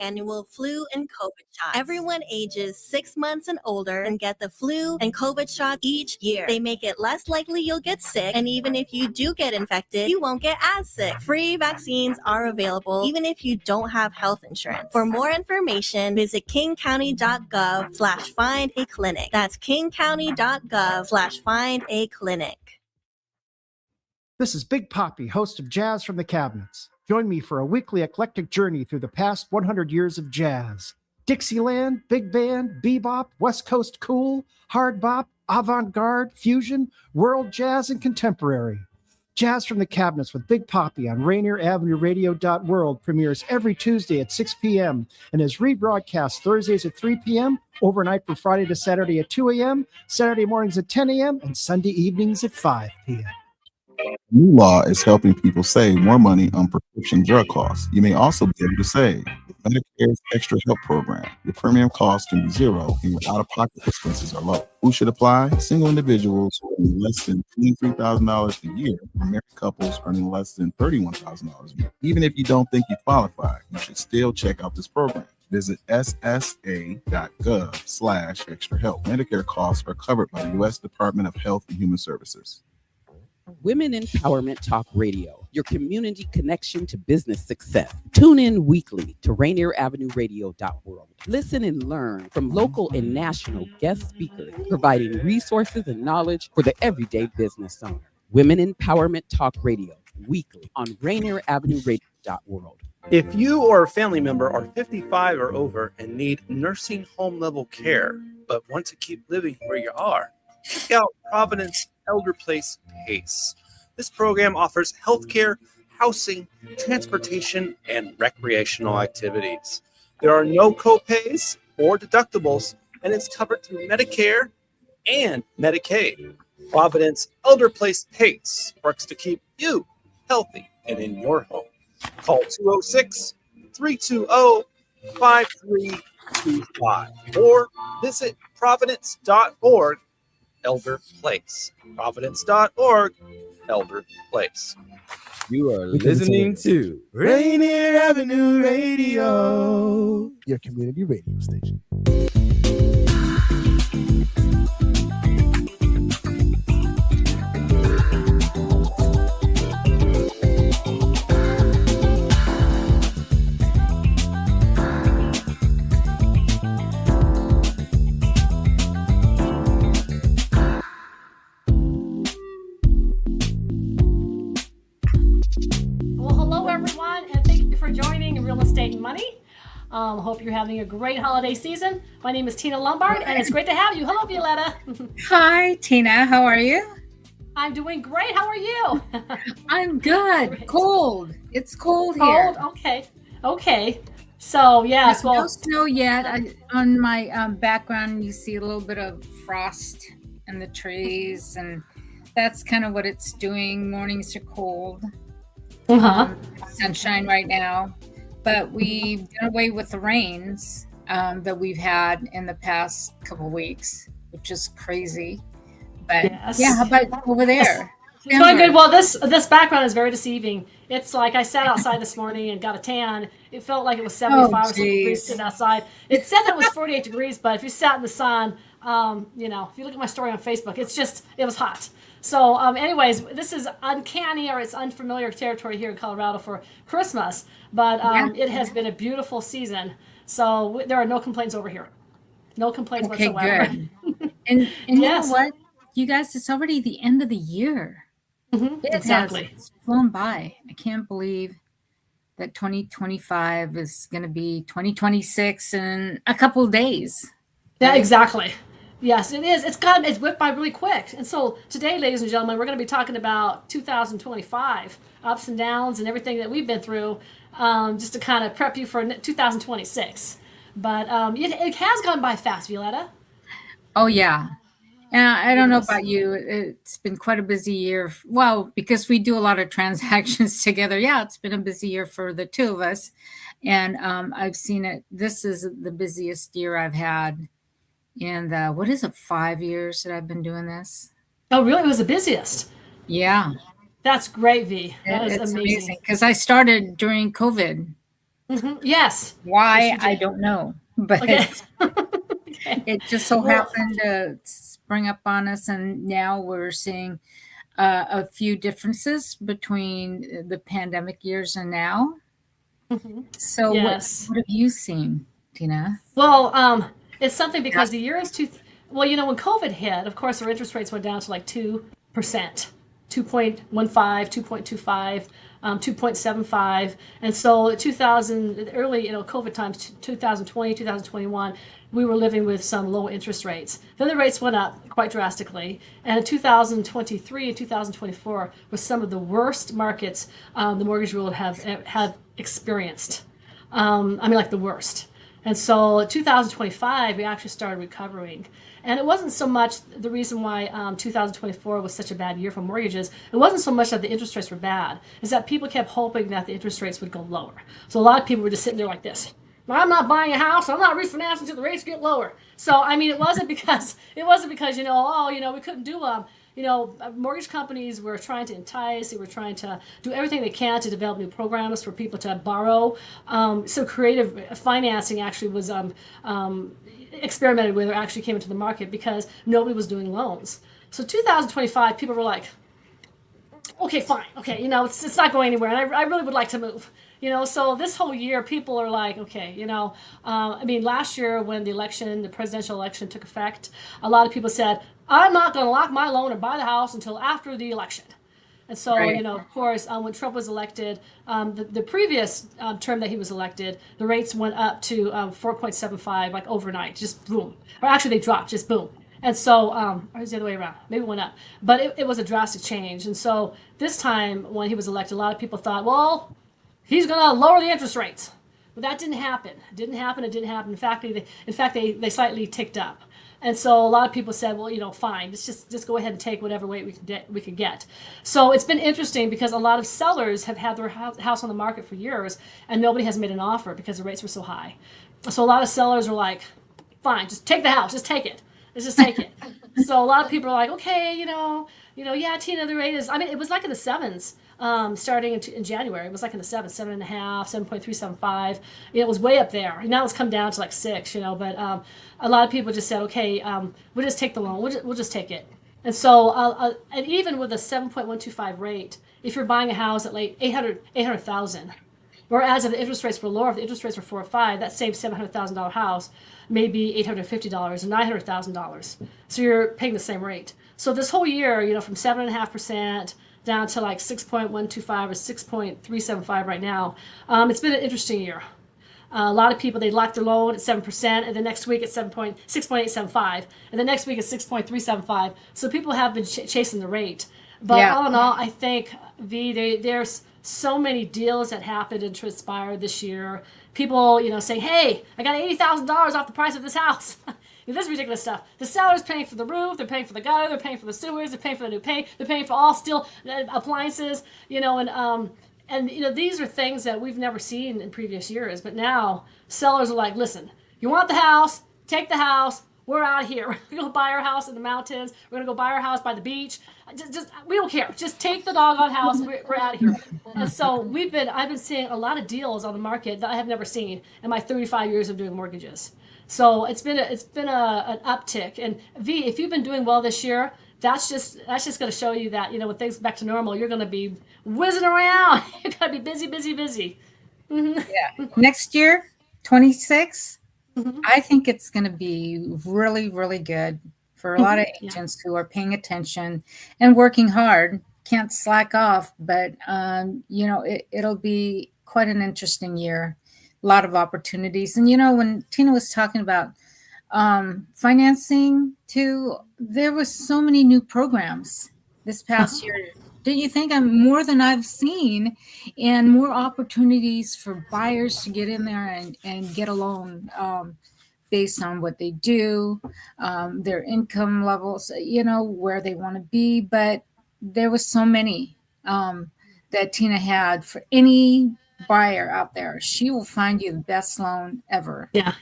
annual flu and COVID shots. Everyone ages 6 months and older and get the flu and COVID shot each year. They make it less likely you'll get sick, and even if you do get infected, you won't get as sick. Free vaccines are available even if you don't have health insurance. For more information, visit kingcounty.gov/find a clinic. That's kingcounty.gov/find a clinic. This is Big Poppy, host of Jazz from the Cabinets. Join me for a weekly eclectic journey through the past 100 years of jazz. Dixieland, big band, bebop, West Coast cool, hard bop, avant-garde, fusion, world jazz, and contemporary. Jazz from the Cabinets with Big Poppy on Rainier Avenue Radio.world premieres every Tuesday at 6 p.m. and is rebroadcast Thursdays at 3 p.m., overnight from Friday to Saturday at 2 a.m., Saturday mornings at 10 a.m., and Sunday evenings at 5 p.m. New law is helping people save more money on prescription drug costs. You may also be able to save with Medicare's Extra Help program. Your premium cost can be zero and your out-of-pocket expenses are low. Who should apply? Single individuals earning less than $23,000 a year, or married couples earning less than $31,000 a year. Even if you don't think you qualify, you should still check out this program. Visit ssa.gov/extrahelp. Medicare costs are covered by the U.S. Department of Health and Human Services. Women Empowerment Talk Radio, your community connection to business success. Tune in weekly to Rainier Avenue Radio.world. Listen and learn from local and national guest speakers, providing resources and knowledge for the everyday business owner. Women Empowerment Talk Radio, weekly on Rainier Avenue Radio.world. If you or a family member are 55 or over and need nursing home level care, but want to keep living where you are, check out Providence Elder Place PACE. This program offers healthcare, housing, transportation, and recreational activities. There are no copays or deductibles, and it's covered through Medicare and Medicaid. Providence Elder Place PACE works to keep you healthy and in your home. Call 206-320-5325 or visit providence.org. Elder Place. Providence.org, Elder Place. You are listening to Rainier Avenue Radio, your community radio station. Real Estate and Money. Hope you're having a great holiday season. My name is Tina Lombard, and it's great to have you. Hello, Violeta. Hi, Tina. How are you? I'm doing great. How are you? I'm good. Great. Cold. It's cold here. Okay. So, yes. No snow yet. On my background, you see a little bit of frost in the trees, and that's kind of what it's doing. Mornings are cold. Sunshine right now. But we've done away with the rains that we've had in the past couple of weeks, which is crazy. But yeah, how about over there? It's going good. Well, this background is very deceiving. It's like I sat outside this morning and got a tan. It felt like it was 75 or something degrees sitting outside. It said that it was 48 degrees, but if you sat in the sun, if you look at my story on Facebook, it was hot. So anyways, this is uncanny, or it's unfamiliar territory here in Colorado for Christmas, but it has been a beautiful season. So there are no complaints over here. No complaints whatsoever. Good. And you know what? You guys, it's already the end of the year. Mm-hmm. Exactly. It's flown by. I can't believe that 2025 is going to be 2026 in a couple of days. Yeah, exactly. Yes, it is. It's whipped by really quick. And so today, ladies and gentlemen, we're going to be talking about 2025, ups and downs and everything that we've been through, just to kind of prep you for 2026. But it has gone by fast, Violeta. Oh, yeah. I don't know about you. It's been quite a busy year. Well, because we do a lot of transactions together. Yeah, it's been a busy year for the two of us. And I've seen it. This is the busiest year I've had in 5 years that I've been doing this. Oh, really? It was the busiest? Yeah. That's great, V. That is it's amazing. Because I started during COVID. Yes. Why, Yes, you I did. don't know. But Okay. it just so Well- happened to spring up on us. And now we're seeing a few differences between the pandemic years and now. So Yes. what have you seen, Tina? Well, it's something because the year is well, when COVID hit, of course, our interest rates went down to like 2%, 2.15, 2.25, 2.75. And so 2000, early, COVID times, 2020, 2021, we were living with some low interest rates. Then the rates went up quite drastically. And in 2023 and 2024 were some of the worst markets the mortgage world have experienced. Like the worst. And so 2025, we actually started recovering. And it wasn't so much the reason why 2024 was such a bad year for mortgages. It wasn't so much that the interest rates were bad. It's that people kept hoping that the interest rates would go lower. So a lot of people were just sitting there like this. I'm not buying a house. I'm not refinancing until the rates get lower. So, it wasn't because, we couldn't do mortgage companies were trying to entice. They were trying to do everything they can to develop new programs for people to borrow. So creative financing actually was experimented with or actually came into the market because nobody was doing loans. So 2025, people were like, okay, fine. Okay, it's not going anywhere. And I really would like to move. So this whole year, people are like, okay, last year when the presidential election took effect, a lot of people said, I'm not going to lock my loan or buy the house until after the election. And so, Right. Of course, when Trump was elected, the previous term that he was elected, the rates went up to 4.75, like overnight, just boom. Or actually, they dropped, just boom. And so, or it was the other way around. Maybe it went up. But it was a drastic change. And so this time when he was elected, a lot of people thought, well, he's going to lower the interest rates. But that didn't happen. It didn't happen. In fact, they slightly ticked up. And so a lot of people said, well, fine, let's just go ahead and take whatever rate we could get. So it's been interesting because a lot of sellers have had their house on the market for years and nobody has made an offer because the rates were so high. So a lot of sellers are like, fine, just take the house, just take it. Let's just take it. So a lot of people are like, okay, yeah, Tina, the rate is, it was like in the sevens. Starting in January, it was like in the 7.5, 7.375. It was way up there. Now it's come down to like 6, but a lot of people just said, okay, we'll just take the loan. We'll just take it. And so, and even with a 7.125 rate, if you're buying a house at like 800,000, whereas if the interest rates were lower, if the interest rates were 4 or 5, that same $700,000 house may be $850 or $900,000. So you're paying the same rate. So this whole year, from 7.5% down to like 6.125 or 6.375 right now. It's been an interesting year. A lot of people, they lock their loan at 7%, and the next week it's 6.875, and the next week it's 6.375. So people have been chasing the rate. But all in all, I think, there's so many deals that happened and transpired this year. People, saying, hey, I got $80,000 off the price of this house. This ridiculous stuff. The seller's paying for the roof, they're paying for the gutter, they're paying for the sewers, they're paying for the new paint, they're paying for all steel appliances, and these are things that we've never seen in previous years. But now sellers are like, listen, you want the house, take the house, we're out of here. We're going to buy our house in the mountains, we're going to go buy our house by the beach. Just we don't care. Just take the doggone house, we're out of here. And so I've been seeing a lot of deals on the market that I have never seen in my 35 years of doing mortgages. So it's been an uptick. And V, if you've been doing well this year, that's just going to show you that when things back to normal, you're going to be whizzing around. You're going to be busy, busy, busy. Mm-hmm. Yeah. Next year, 26, I think it's going to be really, really good for a lot of agents who are paying attention and working hard. Can't slack off, but it'll be quite an interesting year. A lot of opportunities. And, when Tina was talking about financing too, there was so many new programs this past year. Don't you think? More than I've seen, and more opportunities for buyers to get in there and get a loan based on what they do, their income levels, where they want to be. But there was so many that Tina had for any buyer out there. She will find you the best loan ever. Yeah.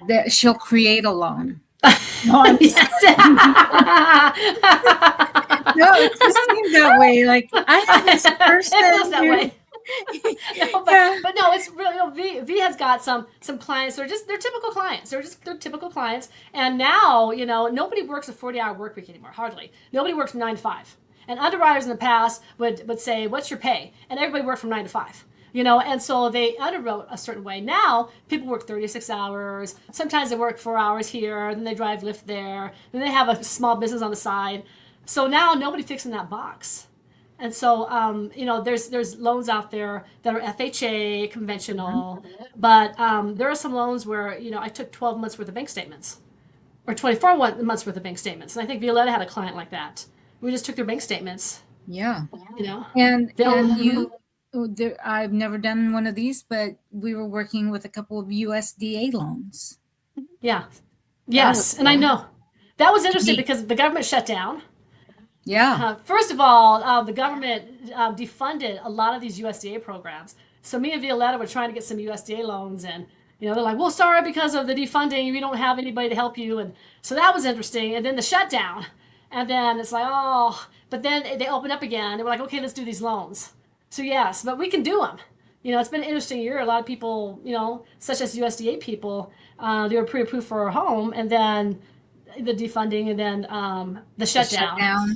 That she'll create a loan. No, it just seems that way. Like I have this person it feels that way. But no, it's really V has got some clients. They're typical clients. They're typical clients. And now nobody works a 40-hour work week anymore. Hardly. Nobody works from 9 to 5. And underwriters in the past would say, "What's your pay?" And everybody worked from 9 to 5. And so they underwrote a certain way. Now people work 36 hours. Sometimes they work 4 hours here, then they drive Lyft there, then they have a small business on the side. So now nobody fits in that box. And so, there's loans out there that are FHA conventional, but there are some loans where, I took 12 months worth of bank statements or 24 months worth of bank statements. And I think Violeta had a client like that. We just took their bank statements. Yeah. And you, I've never done one of these, but we were working with a couple of USDA loans. Yeah. Yes. And I know that was interesting because the government shut down. Yeah. First of all, the government defunded a lot of these USDA programs. So me and Violeta were trying to get some USDA loans, and they're like, "Well, sorry, because of the defunding, we don't have anybody to help you." And so that was interesting. And then the shutdown, and then it's like, oh, but then they opened up again. They were like, "Okay, let's do these loans." So yes, but we can do them. It's been an interesting year. A lot of people, such as USDA people, they were pre-approved for a home, and then the defunding, and then the shutdown.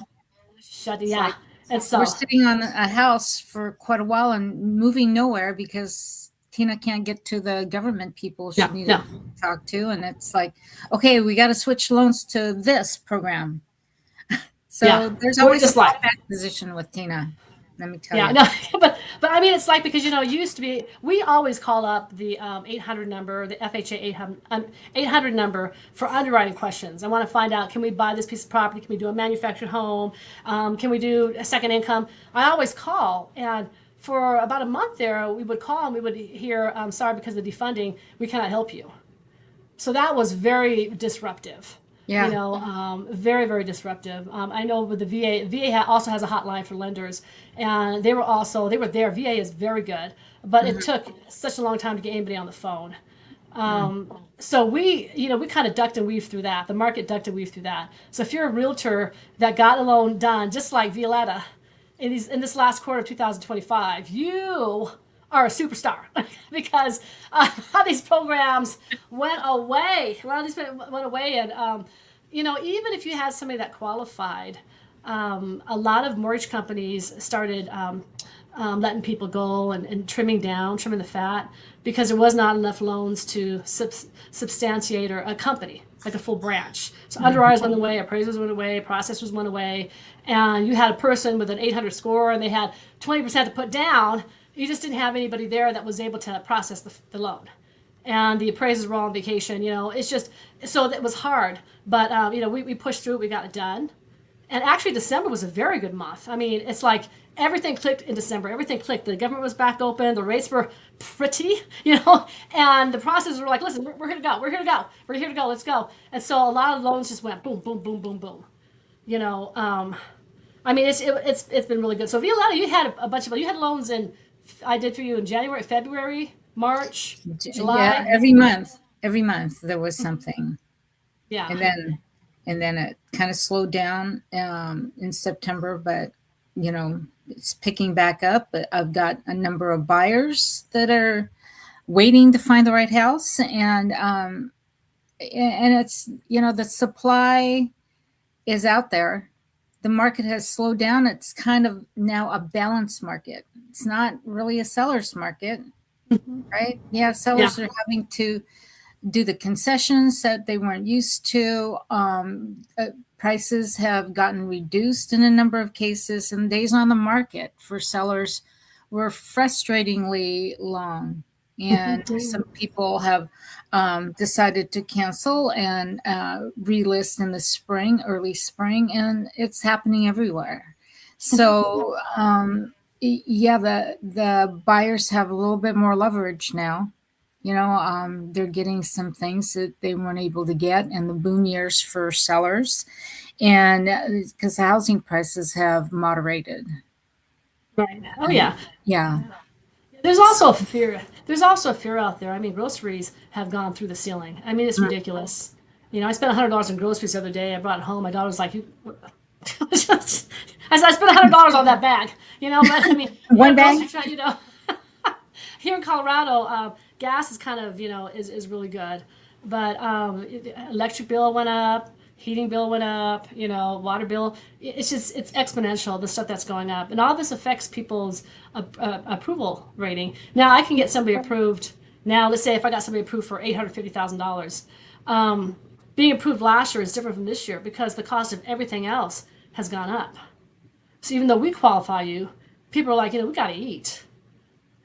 Yeah. And so we're sitting on a house for quite a while and moving nowhere because Tina can't get to the government people she needs to talk to. And it's like, okay, we got to switch loans to this program. So there's always a fallback position with Tina. Let me tell you. No, but I mean, it's like, because, used to be, we always call up the 800 number, the FHA 800 number for underwriting questions. I want to find out, can we buy this piece of property? Can we do a manufactured home? Can we do a second income? I always call. And for about a month there, we would call and we would hear, sorry, because of the defunding, we cannot help you. So that was very disruptive. Yeah. Very, very disruptive. I know with the VA also has a hotline for lenders, and they were there. VA is very good, but it took such a long time to get anybody on the phone. So we kind of ducked and weaved through that. The market ducked and weaved through that. So if you're a realtor that got a loan done, just like Violeta, in this last quarter of 2025, you are a superstar because how these programs went away. Well, these went away, and even if you had somebody that qualified, a lot of mortgage companies started letting people go and trimming the fat, because there was not enough loans to substantiate a company, like a full branch. So underwriters went away, appraisers went away, processors went away, and you had a person with an 800 score and they had 20% to put down. You just didn't have anybody there that was able to process the loan. And the appraisers were all on vacation, it's just, so it was hard. But, we pushed through it, we got it done. And actually December was a very good month. I mean, it's like everything clicked in December. Everything clicked. The government was back open. The rates were pretty, and the processors were like, listen, we're here to go. We're here to go. We're here to go. Let's go. And so a lot of loans just went boom, boom, boom, boom, boom. I mean, it's been really good. So Violeta, you had a bunch of, you had loans I did for you in January, February, March, July. Yeah, every month there was something. Yeah. And then it kind of slowed down in September, but it's picking back up. But I've got a number of buyers that are waiting to find the right house, and it's the supply is out there. The market has slowed down. It's kind of now a balanced market. It's not really a seller's market, right? Yeah, sellers are having to do the concessions that they weren't used to. Prices have gotten reduced in a number of cases, and days on the market for sellers were frustratingly long. And some people have decided to cancel and relist in the early spring, and it's happening everywhere. So, the buyers have a little bit more leverage now. They're getting some things that they weren't able to get in the boom years for sellers, and because housing prices have moderated. Right. Oh yeah. Yeah. There's also fear. There's also fear out there. I mean, groceries have gone through the ceiling. I mean, it's ridiculous. I spent $100 on groceries the other day. I brought it home. My daughter was like, I spent $100 on that bag. But I mean, one bag. here in Colorado, gas is kind of, is really good. But electric bill went up, heating bill went up, water bill. It's exponential, the stuff that's going up. And all this affects people's approval rating. Now, I can get somebody approved. Now, let's say if I got somebody approved for $850,000, being approved last year is different from this year because the cost of everything else has gone up. So even though we qualify you, people are like, we got to eat.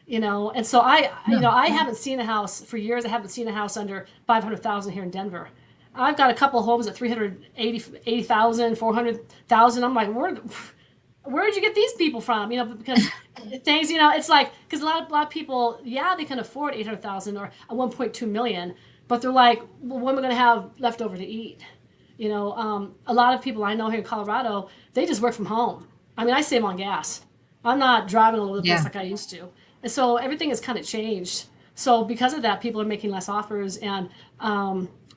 And so I haven't seen a house for years. I haven't seen a house under 500,000 here in Denver. I've got a couple of homes at 380,000, 400,000. I'm like, where'd you get these people from? Because things, it's like, because a lot of people, they can afford 800,000 or 1.2 million, but they're like, well, what am I going to have left over to eat? A lot of people I know here in Colorado, they just work from home. I mean, I save on gas. I'm not driving all over the place like I used to. And so everything has kind of changed. So because of that, people are making less offers. And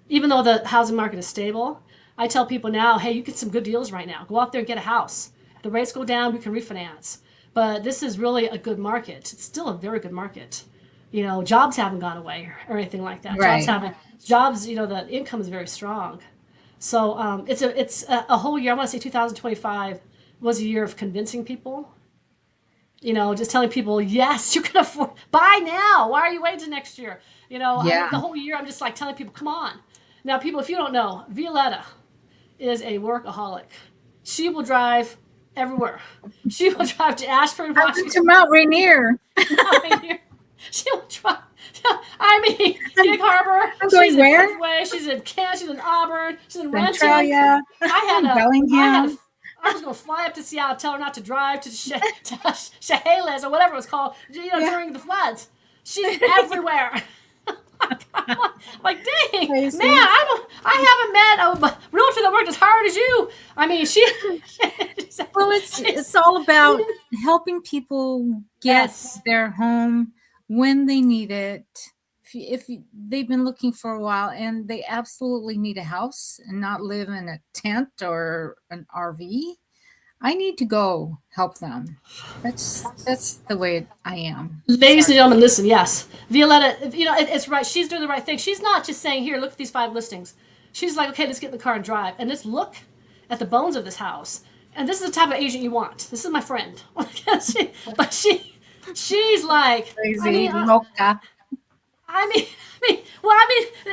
even though the housing market is stable, I tell people now, hey, you get some good deals right now. Go out there and get a house. If the rates go down, we can refinance. But this is really a good market. It's still a very good market. Jobs haven't gone away or anything like that. Right. Jobs, the income is very strong. So it's a whole year. I want to say 2025 was a year of convincing people. Just telling people, yes, you can afford, buy now. Why are you waiting till next year? The whole year I'm just like telling people, come on. Now, people, if you don't know, Violeta is a workaholic. She will drive everywhere. She will drive to Ashford, Washington. To Mount Rainier. She will drive. Gig Harbor. I'm going she's where? In Fifthway. She's in Kent. She's in Auburn. She's in Renton. Centralia. Bellingham. I was going to fly up to Seattle, tell her not to drive to Chehalis or whatever it was called, during the floods. She's everywhere. Like, dang, Crazy. man, I haven't met a realtor that worked as hard as you. I mean, Well, it's all about helping people get their home when they need it. If they've been looking for a while and they absolutely need a house and not live in a tent or an RV, I need to go help them. That's the way I am. Ladies and gentlemen, listen, yes. Violeta, it's right. She's doing the right thing. She's not just saying, here, look at these 5 listings. She's like, okay, let's get in the car and drive. And let's look at the bones of this house. And this is the type of agent you want. This is my friend. She's like, crazy, loca.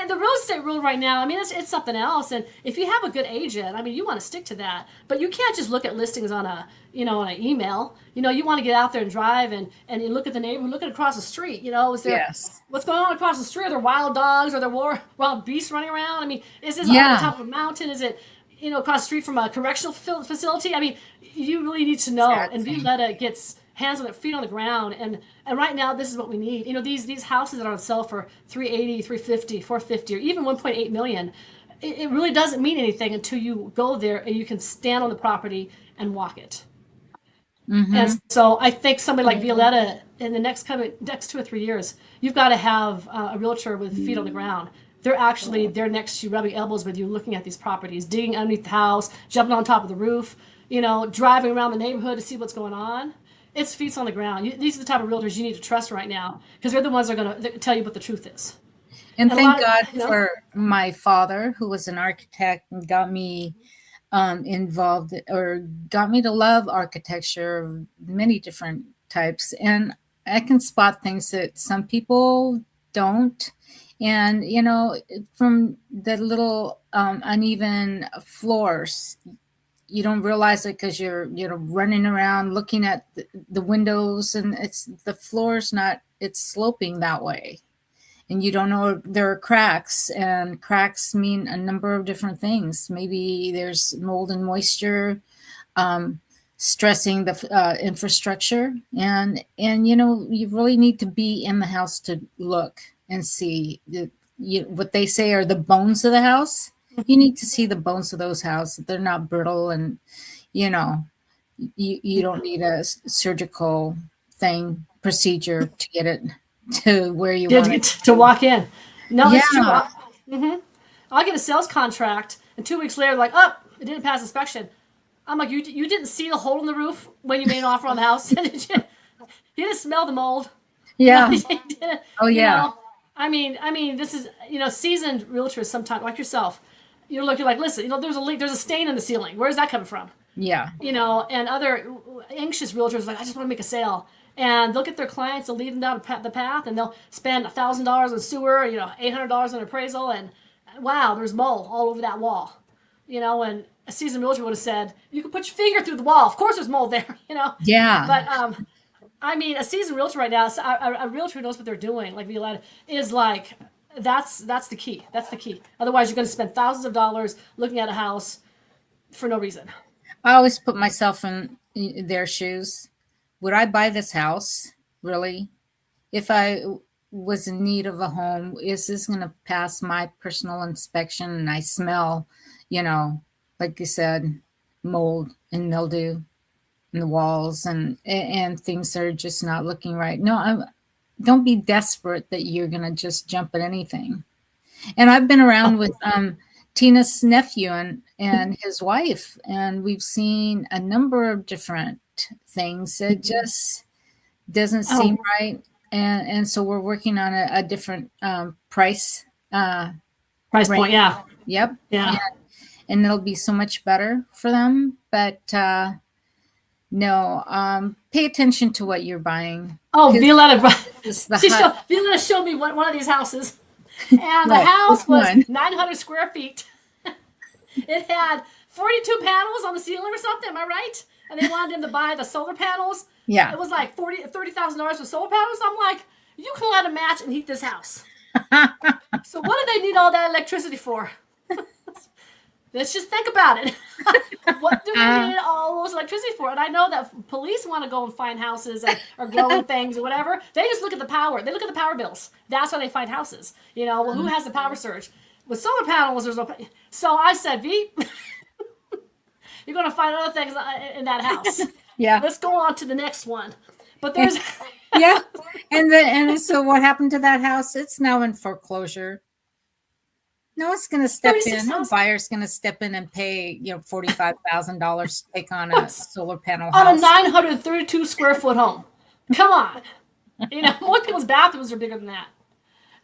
The real estate rule right now, it's something else. And if you have a good agent, you want to stick to that. But you can't just look at listings on on an email. You want to get out there and drive and you look at the neighborhood, look at across the street. Is there what's going on across the street? Are there wild dogs? Are there wild beasts running around? Is this on the top of a mountain? Is it across the street from a correctional facility? You really need to know. Exactly. And Violeta gets hands on it, feet on the ground, and right now this is what we need. These houses that are on sale for $380,000, $350,000, $450,000, or even $1.8 million. It really doesn't mean anything until you go there and you can stand on the property and walk it. Mm-hmm. And so I think somebody like Violeta in the next 2 or 3 years, you've got to have a realtor with feet on the ground. They're next to you, rubbing elbows with you, looking at these properties, digging underneath the house, jumping on top of the roof, driving around the neighborhood to see what's going on. It's feet on the ground. These are the type of realtors you need to trust right now because they're the ones that are going to tell you what the truth is. And thank God for my father, who was an architect and got me involved or got me to love architecture of many different types. And I can spot things that some people don't. And, from the little uneven floors, you don't realize it because you're running around looking at the windows, and the floor's not, it's sloping that way. And you don't know there are cracks, and cracks mean a number of different things. Maybe there's mold and moisture stressing the infrastructure. And you really need to be in the house to look and see what they say are the bones of the house. You need to see the bones of those houses. They're not brittle, and you don't need a surgical procedure to get it to where you want it to walk in. No, it's true. Mm-hmm. I'll get a sales contract, and 2 weeks later, like, it didn't pass inspection. I'm like, you didn't see the hole in the roof when you made an offer on the house? You didn't smell the mold. Yeah. Oh, You yeah. know, I mean, this is, seasoned realtors sometimes, like yourself, you're looking like, listen, there's a leak, there's a stain in the ceiling. Where's that coming from? Yeah. And other anxious realtors like, I just want to make a sale. And they'll get their clients, they'll lead them down the path, and they'll spend $1,000 on sewer, $800 on appraisal, and wow, there's mold all over that wall. And a seasoned realtor would have said, you can put your finger through the wall. Of course there's mold there, Yeah. But, I mean, a seasoned realtor right now, a realtor who knows what they're doing, like Violeta, is like, that's the key. That's the key. Otherwise, you're going to spend thousands of dollars looking at a house for no reason. I always put myself in their shoes. Would I buy this house? Really? If I was in need of a home, is this going to pass my personal inspection? And I smell, like you said, mold and mildew in the walls and things are just not looking right. No, don't be desperate that you're going to just jump at anything. And I've been around with Tina's nephew and his wife, and we've seen a number of different things that just doesn't seem right. And so we're working on a different price point. Yeah. Yep. Yeah. And it'll be so much better for them. But no, pay attention to what you're buying. Oh, Violeta Violeta showed me one of these houses, and the house was 900 square feet. It had 42 panels on the ceiling or something. Am I right? And they wanted him to buy the solar panels. Yeah. It was like $30,000 for solar panels. I'm like, you can light a match and heat this house. So what do they need all that electricity for? Let's just think about it. What do we need all those electricity for? And I know that police want to go and find houses or glowing things or whatever. They just look at the power. They look at the power bills. That's why they find houses. Well, who has the power surge? With solar panels, there's no. So I said, V, you're going to find other things in that house. Yeah. Let's go on to the next one. But there's. Yeah. And so what happened to that house? It's now in foreclosure. No one's going to step in. No buyer's going to step in and pay, $45,000 to take on a solar panel house. On a 932 square foot home. Come on. Most people's bathrooms are bigger than that.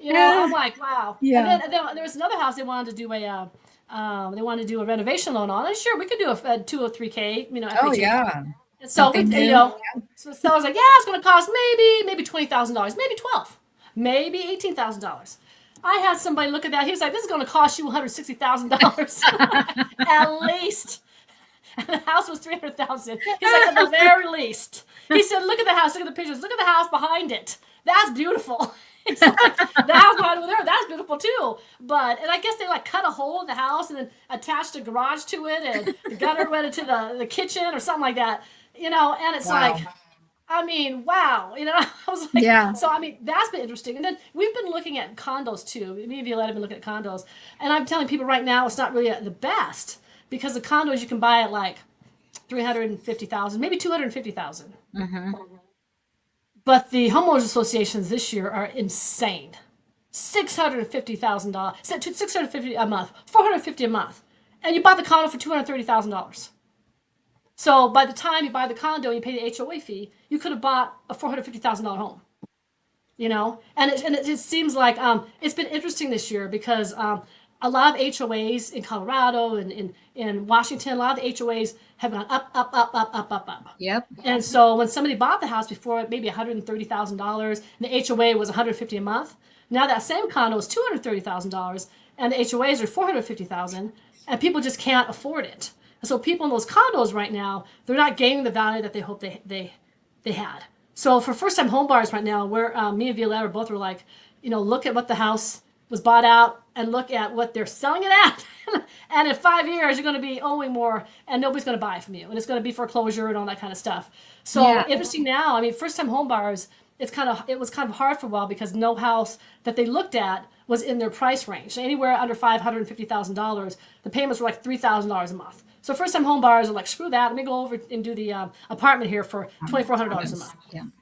I'm like, wow. Yeah. And then there was another house they wanted to do a renovation loan on. And sure, we could do a 2 or 3K, FHA. Oh, yeah. So, so I was like, yeah, it's going to cost maybe $20,000, maybe $12,000, maybe $18,000. I had somebody look at that. He was like, this is going to cost you $160,000 at least. And the house was $300,000. He's like, at the very least. He said, look at the house. Look at the pictures. Look at the house behind it. That's beautiful. He's like, the house behind over there, that's beautiful too. And I guess they cut a hole in the house and then attached a garage to it and the gutter went into the kitchen or something like that. And it's like, I mean, wow. I was like, yeah. So, I mean, that's been interesting. And then we've been looking at condos too. Me and Violeta have been looking at condos. And I'm telling people right now, it's not really the best because the condos you can buy at like $350,000, maybe $250,000. Mm-hmm. But the homeowners associations this year are insane. $650,000, $650 a month, $450 a month. And you bought the condo for $230,000. So by the time you buy the condo and you pay the HOA fee, you could have bought a $450,000 home. And it seems like it's been interesting this year because a lot of HOAs in Colorado and in Washington, a lot of the HOAs have gone up. Yep. And so when somebody bought the house before, maybe $130,000, and the HOA was $150 a month. Now that same condo is $230,000, and the HOAs are $450,000, and people just can't afford it. And so people in those condos right now, they're not gaining the value that they hoped they had. So for first-time home buyers right now, where me and Violeta both were like, look at what the house was bought out and look at what they're selling it at. And in 5 years, you're going to be owing more and nobody's going to buy from you. And it's going to be foreclosure and all that kind of stuff. So interesting now. I mean, first-time home buyers, it was kind of hard for a while because no house that they looked at was in their price range. So anywhere under $550,000, the payments were like $3,000 a month. So first-time home buyers are like, screw that. Let me go over and do the apartment here for $2,400 a month.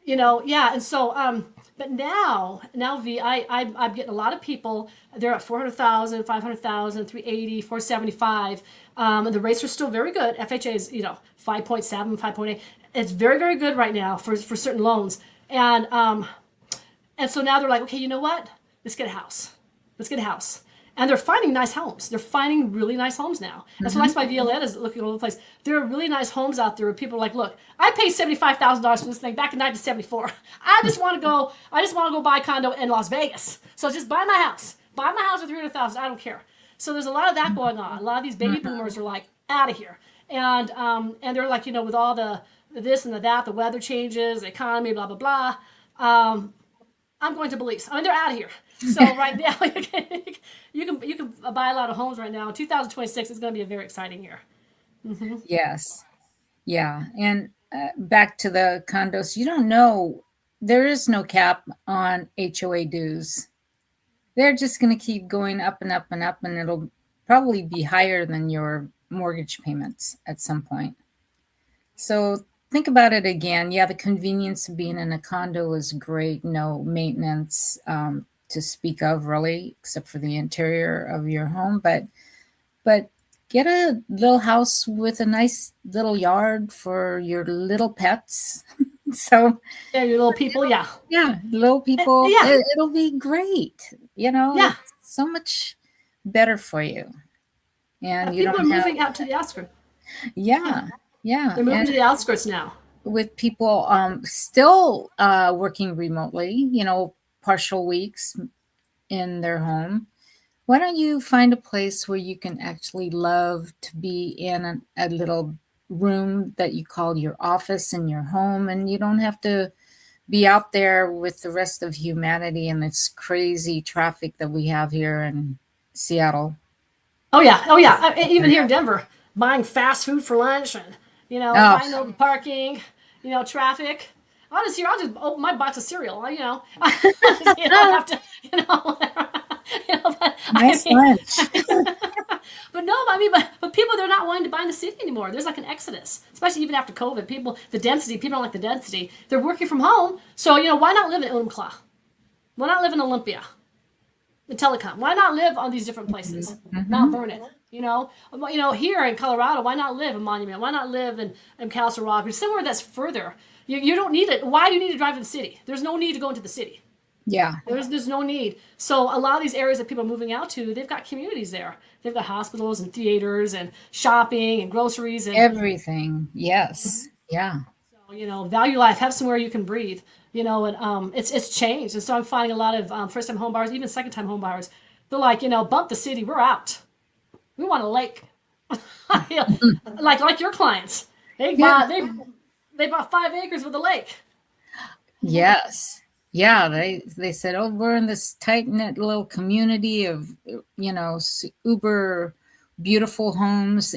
Yeah. And so, but now V, I'm getting a lot of people. They're at $400,000, $500,000, $380,000, $475,000. And the rates are still very good. FHA is 5.7, 5.8. It's very, very good right now for certain loans. And And so now they're like, okay, you know what? Let's get a house. Let's get a house. And they're finding nice homes. They're finding really nice homes now. That's why Violeta is looking all over the place. There are really nice homes out there where people are like, look, I paid $75,000 for this thing back in 1974. I just want to go buy a condo in Las Vegas. So just buy my house. Buy my house for $300,000. I don't care. So there's a lot of that going on. A lot of these baby boomers are like out of here. And they're like, with all the this and the that, the weather changes, the economy, blah, blah, blah. I'm going to Belize. I mean, they're out of here. So right now, you can buy a lot of homes right now. 2026 is going to be a very exciting year. Yes. Yeah. And back to the condos, you don't know, there is no cap on HOA dues. They're just going to keep going up and up and up, and it'll probably be higher than your mortgage payments at some point. So think about it again. Yeah, the convenience of being in a condo is great. No maintenance to speak of, really, except for the interior of your home. But get a little house with a nice little yard for your little pets. So yeah, your little people, yeah, little people. Yeah. It'll be great. Yeah, it's so much better for you. And you people don't are have, moving out to the outskirts. Yeah. They're moving to the outskirts now. With people still working remotely, partial weeks in their home. Why don't you find a place where you can actually love to be in a little room that you call your office in your home, and you don't have to be out there with the rest of humanity and this crazy traffic that we have here in Seattle. Oh yeah. Even here in Denver, buying fast food for lunch and buying over parking, traffic. I'll just open my box of cereal. I don't have to, Nice lunch. But no, but people, they're not wanting to buy in the city anymore. There's like an exodus, especially even after COVID. People don't like the density. They're working from home. So, why not live in Umpqua? Why not live in Olympia? The Telecom. Why not live on these different places? Mount Vernon. Here in Colorado, why not live in Monument? Why not live in Castle Rock or somewhere that's further? You don't need it. Why do you need to drive to the city? There's no need to go into the city. Yeah. There's no need. So a lot of these areas that people are moving out to, they've got communities there. They've got hospitals and theaters and shopping and groceries and everything. Yes. Yeah. So, value life, have somewhere you can breathe, and it's changed. And so I'm finding a lot of first-time home buyers, even second-time home buyers, they're like, bump the city, we're out. We want a lake. like your clients. They bought 5 acres with a lake. Yes. Yeah, they said, we're in this tight-knit little community of, uber beautiful homes,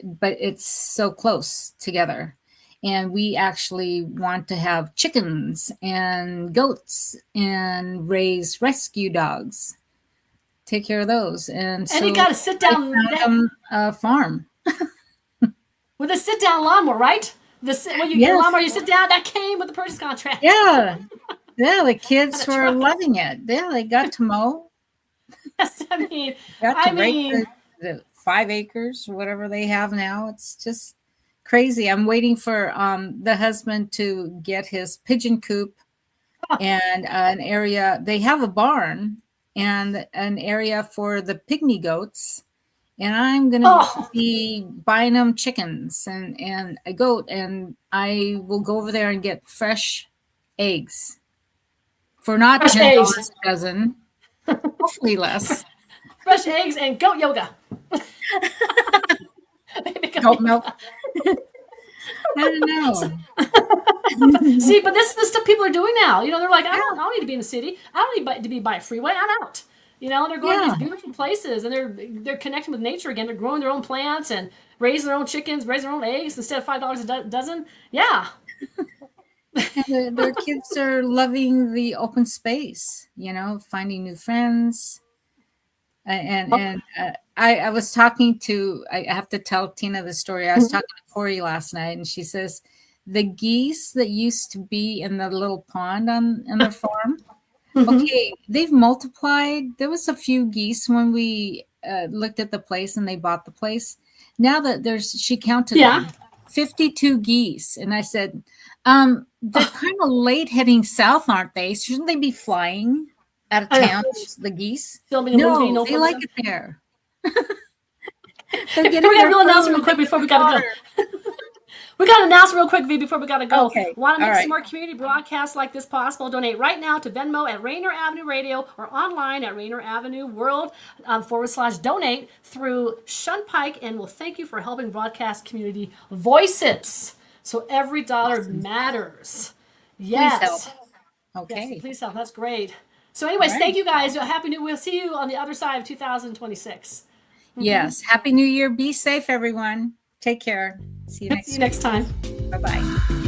but it's so close together. And we actually want to have chickens and goats and raise rescue dogs. Take care of those. And so you got to sit down a farm. With a sit-down lawnmower, right? When you get a lawnmower, you sit down. That came with the purchase contract. Yeah. Yeah, the kids were loving it. Yeah, they got to mow. Yes, rake the 5 acres, whatever they have now. It's just crazy. I'm waiting for the husband to get his pigeon coop and an area. They have a barn and an area for the pygmy goats. And I'm going to be buying them chickens and a goat. And I will go over there and get fresh eggs for not $10 a dozen, hopefully less. Fresh eggs and goat yoga. Goat milk. I don't know. See, but this is the stuff people are doing now. They're like, I don't need to be in the city. I don't need to be by a freeway. I'm out. They're going to these beautiful places, and they're connecting with nature again. They're growing their own plants and raising their own chickens, raising their own eggs instead of $5 a dozen. Yeah. And their kids are loving the open space, finding new friends. And I was talking to, I have to tell Tina the story. I was talking to Corey last night, and she says, the geese that used to be in the little pond on their farm, okay, they've multiplied. There was a few geese when we looked at the place and they bought the place. Now that she counted them, 52 geese. And I said, they're kind of late heading south, aren't they? Shouldn't they be flying out of town, the geese? Filming a movie, No, they like it there. We got a real announcement real quick before we gotta go. We got to announce real quick, V, before we got to go. Okay. Want to make All some more community broadcasts like this possible? Donate right now to Venmo at Rainier Avenue Radio or online at Rainier Avenue World /donate through Shunpike. And we'll thank you for helping broadcast community voices. So every dollar matters. Yes. Please help. Okay. Yes, please help. That's great. So anyways, thank you guys. Happy New Year. We'll see you on the other side of 2026. Yes. Happy New Year. Be safe, everyone. Take care. See you next time. Bye-bye.